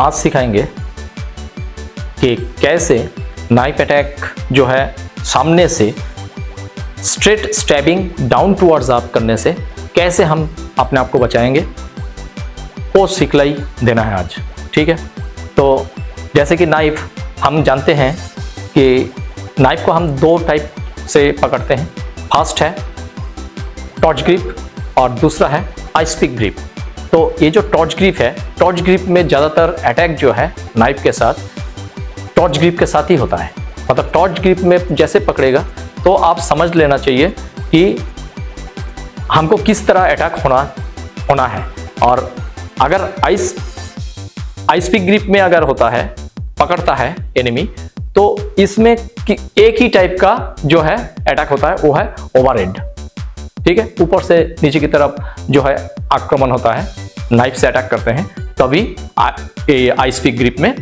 आज सिखाएंगे कि कैसे नाइफ अटैक जो है सामने से straight stabbing down towards up करने से कैसे हम अपने आप को बचाएंगे, वो सिखलाई देना है आज। ठीक है, तो जैसे कि नाइफ हम जानते हैं कि नाइफ को हम दो टाइप से पकड़ते हैं। फर्स्ट है टॉर्च ग्रिप और दूसरा है आइस पिक ग्रिप। तो ये जो टॉर्च ग्रिप है, टॉर्च ग्रिप में ज़्यादातर अटैक जो है नाइफ के साथ टॉर्च ग्रिप के साथ ही होता है। मतलब टॉर्च ग्रिप में जैसे पकड़ेगा तो आप समझ लेना चाहिए कि हमको किस तरह अटैक होना है। और अगर आइस पिक ग्रिप में अगर होता है, पकड़ता है एनिमी, तो इसमें एक ही टाइप का जो है अटैक होता है, वो है ओवरहेड। ठीक है, ऊपर से नीचे की तरफ जो है आक्रमण होता है, नाइफ से अटैक करते हैं, तभी आइस पिक ग्रिप में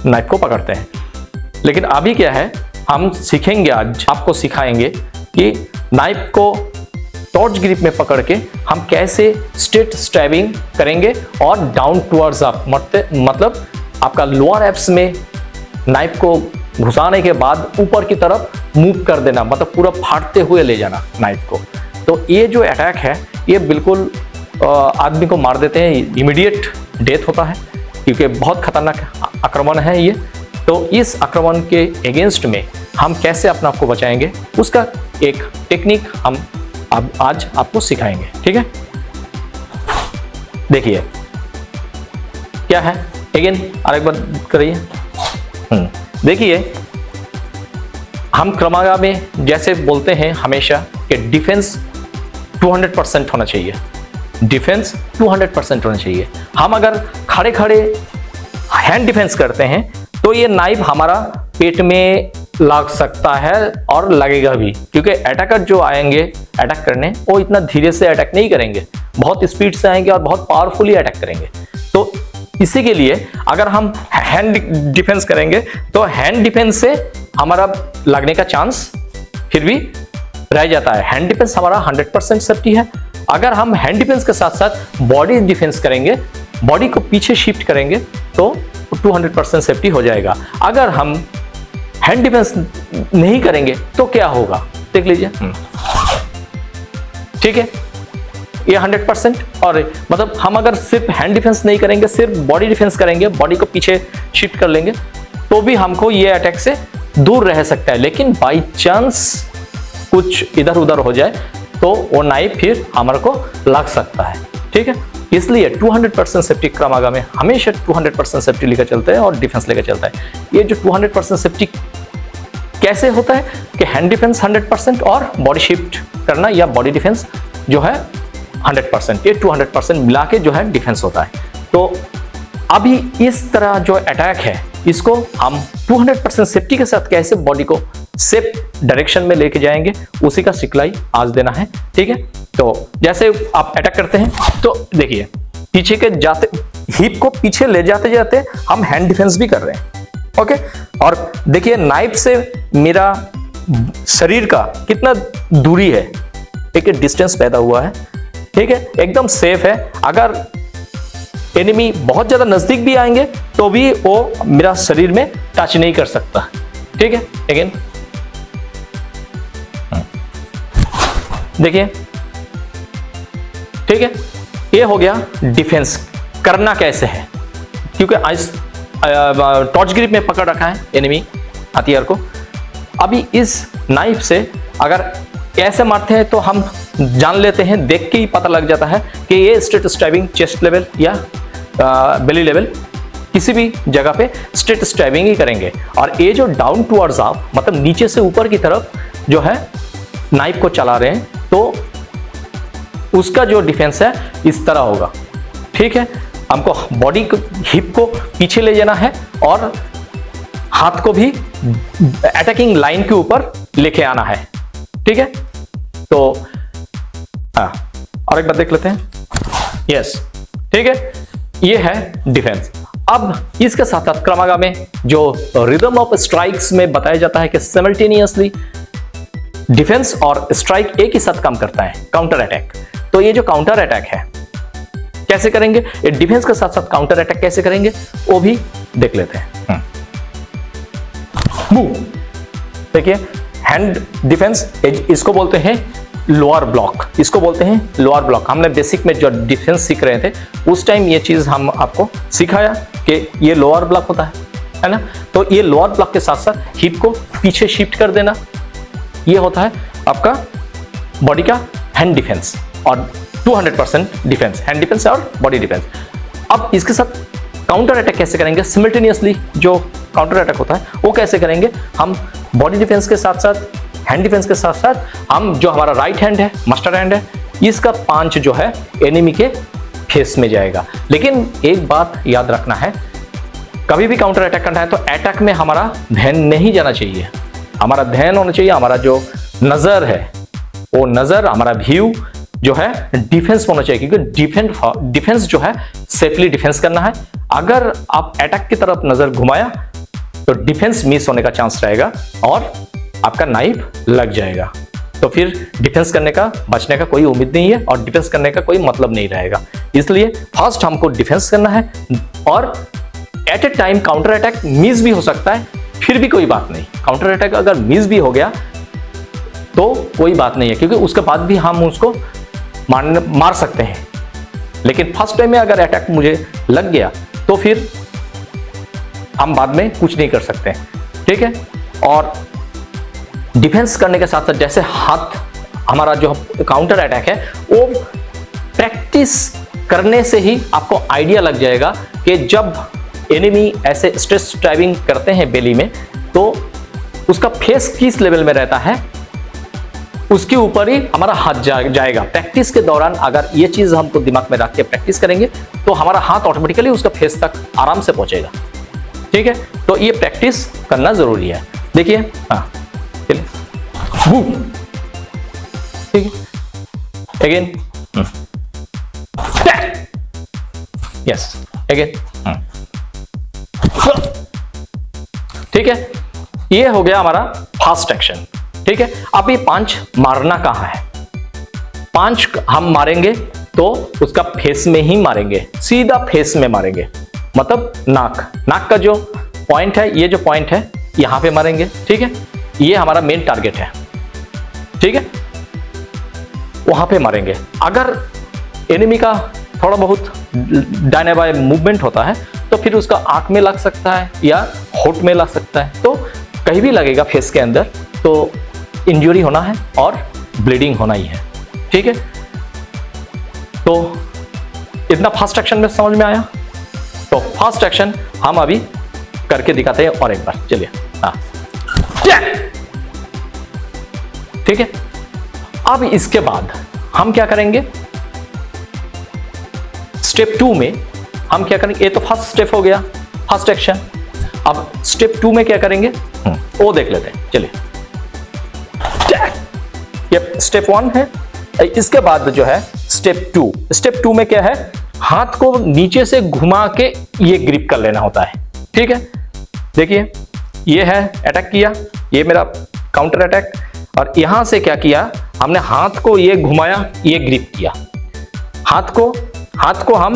नाइफ को पकड़ते हैं। लेकिन अभी क्या है, हम सीखेंगे, आज आपको सिखाएंगे कि नाइफ को टॉर्च ग्रिप में पकड़ के हम कैसे स्ट्रेट स्टैबिंग करेंगे और डाउन टुवर्ड्स अप, मतलब आपका लोअर एब्स में नाइफ को घुसाने के बाद ऊपर की तरफ मूव कर देना, मतलब पूरा फाड़ते हुए ले जाना नाइफ को। तो ये जो अटैक है ये बिल्कुल आदमी को मार देते हैं, इमीडिएट डेथ होता है, क्योंकि बहुत खतरनाक आक्रमण है ये। तो इस आक्रमण के अगेंस्ट में हम कैसे अपने आप को बचाएंगे, उसका एक टेक्निक हम अब आज आपको सिखाएंगे। ठीक है, देखिए क्या है, अगेन और एक बार करिए। देखिए, हम क्रमागा में जैसे बोलते हैं हमेशा कि डिफेंस 200% होना चाहिए, डिफेंस 200% होना चाहिए। हम अगर खड़े खड़े हैंड डिफेंस करते हैं तो ये नाइफ हमारा पेट में लग सकता है और लगेगा भी, क्योंकि अटैकर जो आएंगे अटैक करने, वो इतना धीरे से अटैक नहीं करेंगे, बहुत स्पीड से आएंगे और बहुत पावरफुली अटैक करेंगे। तो इसी के लिए अगर हम हैंड डिफेंस करेंगे तो हैंड डिफेंस से हमारा लगने का चांस फिर भी रह जाता है। हैंड डिफेंस हमारा 100% सेफ्टी है। अगर हम हैंड डिफेंस के साथ साथ बॉडी डिफेंस करेंगे, बॉडी को पीछे शिफ्ट करेंगे, तो 200% सेफ्टी हो जाएगा। अगर हम हैंड डिफेंस नहीं करेंगे तो क्या होगा, देख लीजिए। ठीक है, ये 100%। और मतलब हम अगर सिर्फ हैंड डिफेंस नहीं करेंगे, सिर्फ बॉडी डिफेंस करेंगे, बॉडी को पीछे शिफ्ट कर लेंगे, तो भी हमको ये अटैक से दूर रह सकता है। लेकिन बाई चांस कुछ इधर उधर हो जाए तो वो नाइफ फिर हमारे को लग सकता है। ठीक है, इसलिए 200% सेफ्टी क्रमागा में हमेशा 200% सेफ्टी लेकर चलते हैं और डिफेंस लेकर चलता है। ये जो 200% सेफ्टी कैसे होता है कि हैंड डिफेंस 100% और बॉडी शिफ्ट करना या बॉडी डिफेंस जो है 100%, ये 200% मिला के जो है डिफेंस होता है। तो अभी इस तरह जो अटैक है, इसको हम 200% सेफ्टी के साथ कैसे बॉडी को सेफ डायरेक्शन में लेके जाएंगे, उसी का सिखलाई आज देना है। ठीक है, तो जैसे आप अटैक करते हैं तो देखिए, पीछे के जाते, हिप को पीछे ले जाते जाते हम हैंड डिफेंस भी कर रहे हैं। ओके, और देखिए नाइफ से मेरा शरीर का कितना दूरी है, एक डिस्टेंस पैदा हुआ है। ठीक है, एकदम सेफ है। अगर एनिमी बहुत ज्यादा नजदीक भी आएंगे तो भी वो मेरा शरीर में टच नहीं कर सकता। ठीक है, अगेन देखिए, ठीक है, ये हो गया डिफेंस करना कैसे है, क्योंकि टॉर्च ग्रिप में पकड़ रखा है एनिमी हथियार को। अभी इस नाइफ से अगर कैसे मारते हैं तो हम जान लेते हैं, देख के ही पता लग जाता है कि ये स्ट्रेट स्टैबिंग चेस्ट लेवल या बेली लेवल किसी भी जगह पे स्ट्रेट स्टैबिंग ही करेंगे। और ये जो डाउन टुवर्ड्स अप, मतलब नीचे से ऊपर की तरफ जो है नाइफ को चला रहे हैं, तो उसका जो डिफेंस है इस तरह होगा। ठीक है, हमको बॉडी को, हिप को पीछे ले जाना है और हाथ को भी अटैकिंग लाइन के ऊपर लेके आना है। ठीक है, तो और एक बार देख लेते हैं। यस, ठीक है, ये है डिफेंस। अब इसके साथ साथ क्रमागा में जो रिदम ऑफ स्ट्राइक्स में बताया जाता है कि सिमल्टेनियसली डिफेंस और स्ट्राइक एक ही साथ काम करता है, काउंटर अटैक। तो ये जो काउंटर अटैक है कैसे करेंगे, ये डिफेंस के साथ साथ काउंटर अटैक कैसे करेंगे वो भी देख लेते हैं। देखिए हैंड डिफेंस, इसको बोलते हैं लोअर ब्लॉक, इसको बोलते हैं लोअर ब्लॉक। हमने बेसिक में जो डिफेंस सीख रहे थे उस टाइम ये चीज हम आपको सिखाया कि ये लोअर ब्लॉक होता है ना। तो ये लोअर ब्लॉक के साथ साथ हिप को पीछे शिफ्ट कर देना, ये होता है आपका बॉडी का हैंड डिफेंस और 200% डिफेंस, हैंड डिफेंस और बॉडी डिफेंस। अब इसके साथ काउंटर अटैक कैसे करेंगे, सिमिल्टेनियसली जो काउंटर अटैक होता है वो कैसे करेंगे, हम बॉडी डिफेंस के साथ साथ हैंड डिफेंस के साथ साथ हम जो हमारा राइट हैंड है, मास्टर हैंड है, इसका पांच जो है एनिमी के फेस में जाएगा। लेकिन एक बात याद रखना है, कभी भी काउंटर अटैक करना है तो अटैक में हमारा ध्यान नहीं जाना चाहिए, हमारा ध्यान होना चाहिए, हमारा जो नजर है वो नजर, हमारा व्यू जो है डिफेंस होना चाहिए, क्योंकि डिफेंस जो है सेफली डिफेंस करना है। अगर आप अटैक की तरफ नजर घुमाया तो डिफेंस मिस होने का चांस रहेगा और आपका नाइफ लग जाएगा, तो फिर डिफेंस करने का, बचने का कोई उम्मीद नहीं है और डिफेंस करने का कोई मतलब नहीं रहेगा। इसलिए फर्स्ट हमको डिफेंस करना है और at a time counter attack miss भी हो सकता है, फिर भी कोई बात नहीं। काउंटर अटैक अगर मिस भी हो गया तो कोई बात नहीं है, क्योंकि उसके बाद भी हम उसको मार सकते हैं। लेकिन फर्स्ट टाइम में अगर अटैक मुझे लग गया तो फिर हम बाद में कुछ नहीं कर सकते, ठीक है। और डिफेंस करने के साथ साथ जैसे हाथ, हमारा जो काउंटर अटैक है वो प्रैक्टिस करने से ही आपको आइडिया लग जाएगा कि जब एनिमी ऐसे स्ट्रेस स्ट्राइविंग करते हैं बेली में तो उसका फेस किस लेवल में रहता है उसके ऊपर ही हमारा हाथ जाएगा। प्रैक्टिस के दौरान अगर ये चीज हमको दिमाग में रख के प्रैक्टिस करेंगे तो हमारा हाथ ऑटोमेटिकली उसका फेस तक आराम से पहुंचेगा, ठीक है। तो ये प्रैक्टिस करना जरूरी है। देखिए हाँ, ठीक है, अगेन यस, अगेन, ठीक है। ये हो गया हमारा फास्ट एक्शन, ठीक है। अब ये पांच मारना कहां है, पांच हम मारेंगे तो उसका फेस में ही मारेंगे, सीधा फेस में मारेंगे, मतलब नाक का जो पॉइंट है, ये जो पॉइंट है यहां पे मारेंगे, ठीक है। ये हमारा मेन टारगेट है, ठीक है, वहां पे मारेंगे। अगर एनिमी का थोड़ा बहुत दाएं बाएं मूवमेंट होता है तो फिर उसका आंख में लग सकता है या होठ में लग सकता है, तो कहीं भी लगेगा फेस के अंदर तो इंजरी होना है और ब्लीडिंग होना ही है, ठीक है। तो इतना फास्ट एक्शन में समझ में आया। तो फास्ट एक्शन हम अभी करके दिखाते हैं और एक बार, चलिए हाँ, ठीक है। अब इसके बाद हम क्या करेंगे, स्टेप 2 में हम क्या करेंगे, ये तो फर्स्ट स्टेप हो गया, फर्स्ट एक्शन। अब स्टेप 2 में क्या करेंगे वो देख लेते हैं, चलिए। ये स्टेप 1 है, इसके बाद जो है स्टेप 2। स्टेप 2 में क्या है, हाथ को नीचे से घुमा के ये ग्रिप कर लेना होता है, ठीक है। देखिए ये है, अटैक किया, ये मेरा काउंटर अटैक, और यहां से क्या किया हमने, हाथ को ये घुमाया, ये ग्रिप किया। हाथ को हम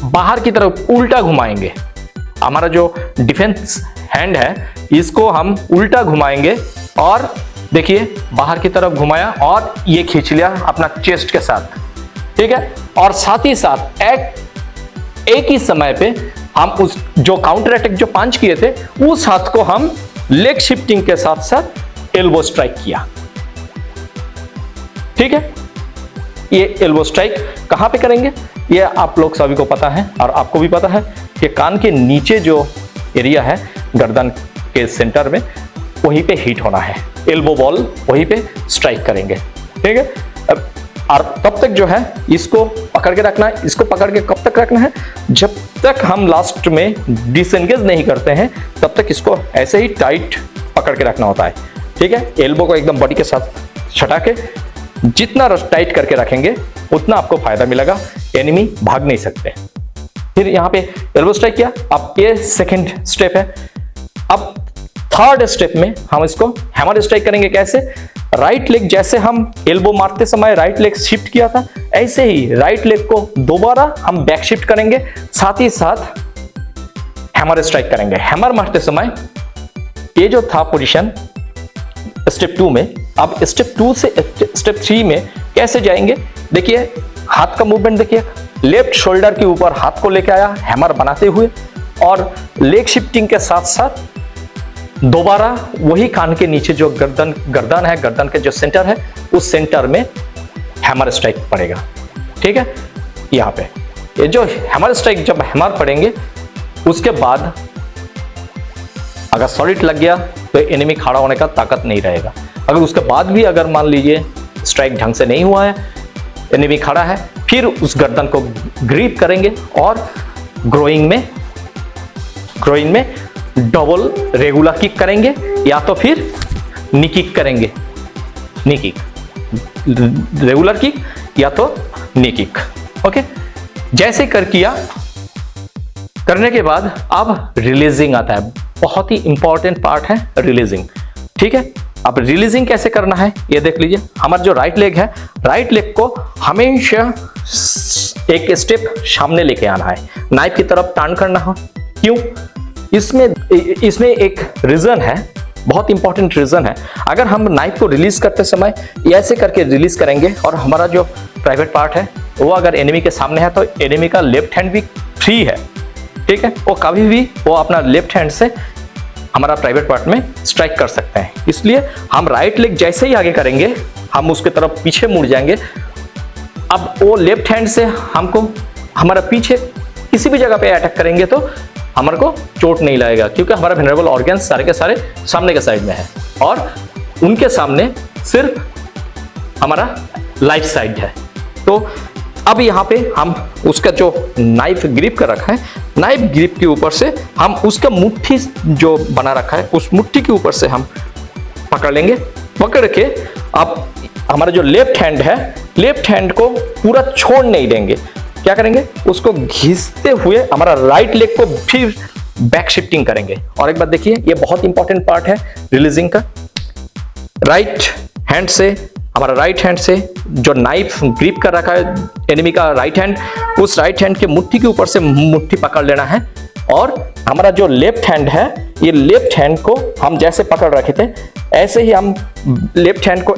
बाहर की तरफ उल्टा घुमाएंगे, हमारा जो डिफेंस हैंड है इसको हम उल्टा घुमाएंगे और देखिए बाहर की तरफ घुमाया और ये खींच लिया अपना चेस्ट के साथ, ठीक है। और साथ ही साथ एक ही समय पे हम उस जो काउंटर अटैक जो पंच किए थे उस हाथ को हम लेग शिफ्टिंग के साथ साथ एल्बो स्ट्राइक किया, ठीक है। ये एल्बो स्ट्राइक कहां पे करेंगे, ये आप लोग सभी को पता है और आपको भी पता है कि कान के नीचे जो एरिया है गर्दन के सेंटर में, वहीं पे हिट होना है, एल्बो बॉल वहीं पे स्ट्राइक करेंगे, ठीक है। और तब तक जो है इसको पकड़ के रखना है, इसको पकड़ के कब तक रखना है, जब तक हम लास्ट में डिसएंगेज नहीं करते हैं तब तक इसको ऐसे ही टाइट पकड़ के रखना होता है, ठीक है। एल्बो को एकदम बॉडी के साथ छटा के जितना टाइट करके रखेंगे उतना आपको फायदा मिलेगा, एनिमी भाग नहीं सकते। फिर यहाँ पे एल्बो स्ट्राइक किया, अब ये सेकंड स्टेप है। अब थर्ड स्टेप में हम इसको हैमर स्ट्राइक करेंगे, कैसे, राइट लेग जैसे हम एल्बो मारते समय राइट लेग शिफ्ट किया था, ऐसे ही राइट लेग को दोबारा हम बैक शिफ्ट करेंगे, साथ ही साथ हैमर स्ट्राइक करेंगे। हैमर मारते समय ये जो था पोजीशन स्टेप 2 में, अब स्टेप 2 से स्टेप 3 में कैसे जाएंगे, देखिए हाथ का मूवमेंट देखिए, लेफ्ट शोल्डर के ऊपर हाथ को लेके आया हैमर बनाते हुए, और लेग शिफ्टिंग के साथ साथ दोबारा वही कान के नीचे जो गर्दन है, गर्दन के जो सेंटर है, उस सेंटर में हैमर स्ट्राइक पड़ेगा। ठीक है, यहाँ पे ये जो हैमर स्ट्राइक जब हैमर पड़ेंगे, उसके बाद अगर सॉलिड लग गया तो एनिमी खड़ा होने का ताकत नहीं रहेगा। अगर उसके बाद भी अगर मान लीजिए स्ट्राइक ढंग से नहीं हुआ है, एनिमी खड़ा है, फिर उस गर्दन को ग्रिप करेंगे और ग्रोइंग में डबल रेगुलर किक करेंगे, या तो फिर नी किक करेंगे, नी किक, रेगुलर किक या तो नी किक। ओके, जैसे करने के बाद अब रिलीजिंग आता है, बहुत ही इंपॉर्टेंट पार्ट है रिलीजिंग। ठीक है, अब रिलीजिंग कैसे करना है ये देख लीजिए। हमारा जो राइट लेग है, राइट लेग को हमेशा एक स्टेप सामने लेके आना है, नाइफ की तरफ टर्न करना है। क्यों? इसमें एक रीजन है, बहुत इंपॉर्टेंट रीजन है। अगर हम नाइफ को रिलीज करते समय ऐसे करके रिलीज करेंगे और हमारा जो प्राइवेट पार्ट है वो अगर एनिमी के सामने है, तो एनिमी का लेफ्ट हैंड भी फ्री है। ठीक है, वो कभी भी वो अपना लेफ्ट हैंड से हमारा प्राइवेट पार्ट में स्ट्राइक कर सकते हैं। इसलिए हम राइट लेग जैसे ही आगे करेंगे, हम उसके तरफ पीछे मुड़ जाएंगे। अब वो लेफ्ट हैंड से हमको हमारा पीछे किसी भी जगह पे अटैक करेंगे तो हमारे को चोट नहीं लगेगा, क्योंकि हमारा वेनरेबल ऑर्गन्स सारे के सारे सामने के साइड में है और उनके सामने सिर्फ हमारा लाइफ साइड है। तो अब यहाँ पे हम उसका जो नाइफ ग्रिप कर रखा है, नाइफ ग्रिप के ऊपर से हम उसका मुट्ठी जो बना रखा है, उस मुट्ठी के ऊपर से हम पकड़ लेंगे। पकड़ के अब हमारा जो लेफ्ट हैंड है, लेफ्ट हैंड को पूरा छोड़ नहीं देंगे। क्या करेंगे? उसको घिसते हुए हमारा राइट लेग को फिर बैक शिफ्टिंग करेंगे। और एक बात देखिए, ये बहुत इंपॉर्टेंट पार्ट है रिलीजिंग का। राइट हैंड से, हमारा राइट हैंड से जो नाइफ ग्रिप कर रखा है एनिमी का राइट हैंड, उस राइट हैंड के मुट्ठी के ऊपर से मुट्ठी पकड़ लेना है। और हमारा जो लेफ्ट हैंड है, ये लेफ्ट हैंड को हम जैसे पकड़ रखे थे, ऐसे ही हम लेफ्ट हैंड को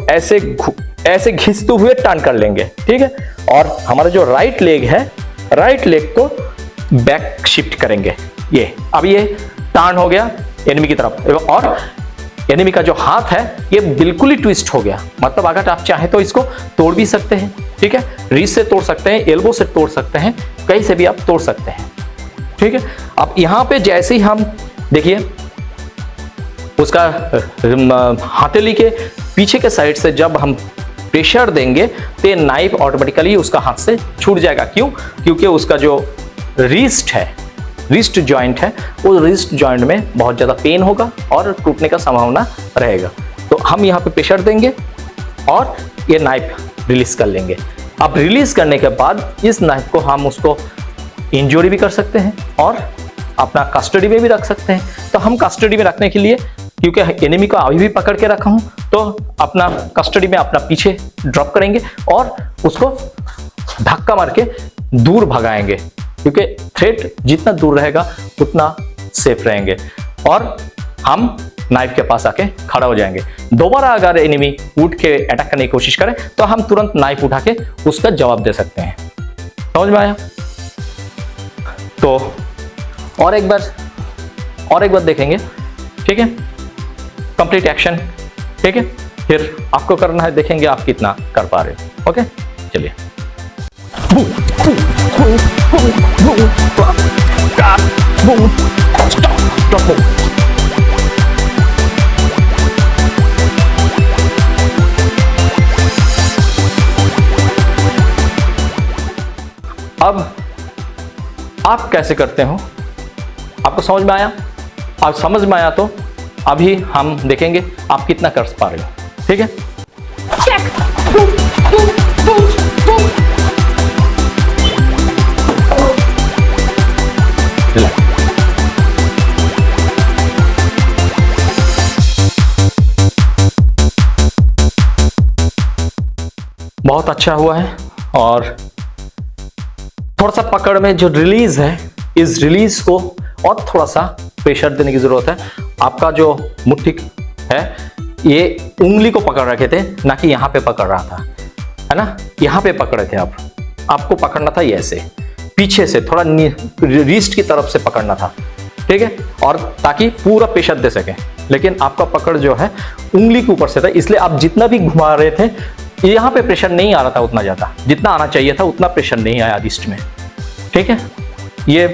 ऐसे घिसते हुए टर्न कर लेंगे। ठीक है, और हमारा जो राइट लेग है, राइट लेग को बैक शिफ्ट करेंगे। ये अब ये टर्न हो गया एनिमी की तरफ, और एनिमी का जो हाथ है ये बिल्कुल ही ट्विस्ट हो गया। मतलब अगर आप चाहें तो इसको तोड़ भी सकते हैं। ठीक है, रिस्ट से तोड़ सकते हैं, एल्बो से तोड़ सकते हैं, कहीं से भी आप तोड़ सकते हैं। ठीक है, अब यहाँ पे जैसे ही हम देखिए उसका हथेली के पीछे के साइड से जब हम प्रेशर देंगे तो नाइफ ऑटोमेटिकली उसका हाथ से छूट जाएगा। क्यों? क्योंकि उसका जो रिस्ट है, रिस्ट जॉइंट है, वो रिस्ट जॉइंट में बहुत ज़्यादा पेन होगा और टूटने का संभावना रहेगा। तो हम यहाँ पे प्रेशर देंगे और ये नाइफ रिलीज कर लेंगे। अब रिलीज करने के बाद इस नाइफ को हम उसको इंजरी भी कर सकते हैं और अपना कस्टडी में भी रख सकते हैं। तो हम कस्टडी में रखने के लिए, क्योंकि एनिमी को अभी भी पकड़ के रखा हूँ, तो अपना कस्टडी में अपना पीछे ड्रॉप करेंगे और उसको धक्का मार के दूर भगाएंगे, क्योंकि थ्रेट जितना दूर रहेगा उतना सेफ रहेंगे। और हम नाइफ के पास आके खड़ा हो जाएंगे। दोबारा अगर एनिमी उठ के अटैक करने की कोशिश करे तो हम तुरंत नाइफ उठा के उसका जवाब दे सकते हैं। समझ में आया? तो और एक बार देखेंगे। ठीक है, कंप्लीट एक्शन। ठीक है, फिर आपको करना है, देखेंगे आप कितना कर पा रहे हो। ओके, चलिए। अब आप कैसे करते हो, आपको समझ में आया? आप समझ में आया तो अभी हम देखेंगे आप कितना कर पा रहे हो। ठीक है, बहुत अच्छा हुआ है। और थोड़ा सा पकड़ में जो रिलीज है, इस रिलीज को और थोड़ा सा प्रेशर देने की जरूरत है। आपका जो मुट्ठी है ये उंगली को पकड़ रखे थे, ना कि यहाँ पे पकड़ रहा था, है ना, यहाँ पे पकड़े थे आप। आपको पकड़ना था ऐसे पीछे से, थोड़ा रिस्ट की तरफ से पकड़ना था, ठीक है, और ताकि पूरा प्रेशर दे सके। लेकिन आपका पकड़ जो है उंगली के ऊपर से था, इसलिए आप जितना भी घुमा रहे थे यहाँ पे प्रेशर नहीं आ रहा था उतना ज्यादा, जितना आना चाहिए था उतना प्रेशर नहीं आया रिस्ट में, ठीक है। ये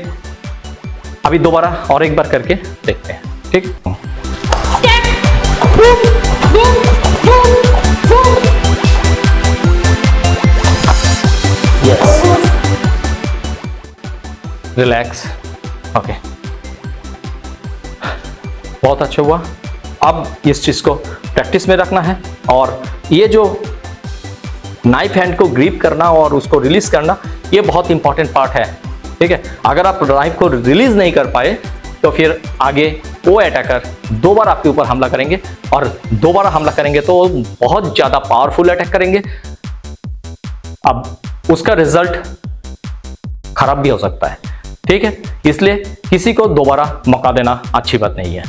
अभी दोबारा और एक बार करके देखते हैं, ठीक। यस, रिलैक्स, ओके, बहुत अच्छा हुआ। अब इस चीज को प्रैक्टिस में रखना है, और ये जो नाइफ हैंड को ग्रिप करना और उसको रिलीज करना, ये बहुत इंपॉर्टेंट पार्ट है, ठीक है। अगर आप नाइफ को रिलीज नहीं कर पाए तो फिर आगे वो अटैकर दोबारा आपके ऊपर हमला करेंगे, और दोबारा हमला करेंगे तो बहुत ज्यादा पावरफुल अटैक करेंगे। अब उसका रिजल्ट खराब भी हो सकता है, ठीक है। इसलिए किसी को दोबारा मौका देना अच्छी बात नहीं है।